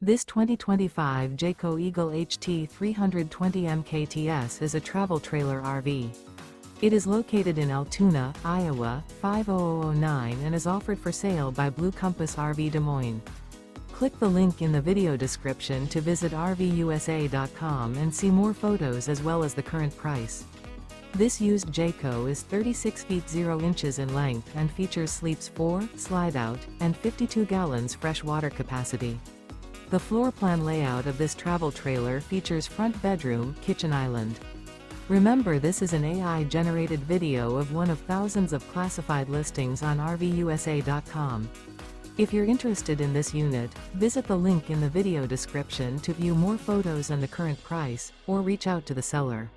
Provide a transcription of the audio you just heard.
This 2025 Jayco Eagle HT 320 mkts is a travel trailer RV. It is located in Altoona, Iowa, 50009 and is offered for sale by Blue Compass RV Des Moines. Click the link in the video description to visit RVUSA.com and see more photos as well as the current price. This used Jayco is 36 feet 0 inches in length and features sleeps 4, slide-out, and 52 gallons fresh water capacity. The floor plan layout of this travel trailer features front bedroom, kitchen island. Remember, this is an AI-generated video of one of thousands of classified listings on RVUSA.com. If you're interested in this unit, visit the link in the video description to view more photos and the current price, or reach out to the seller.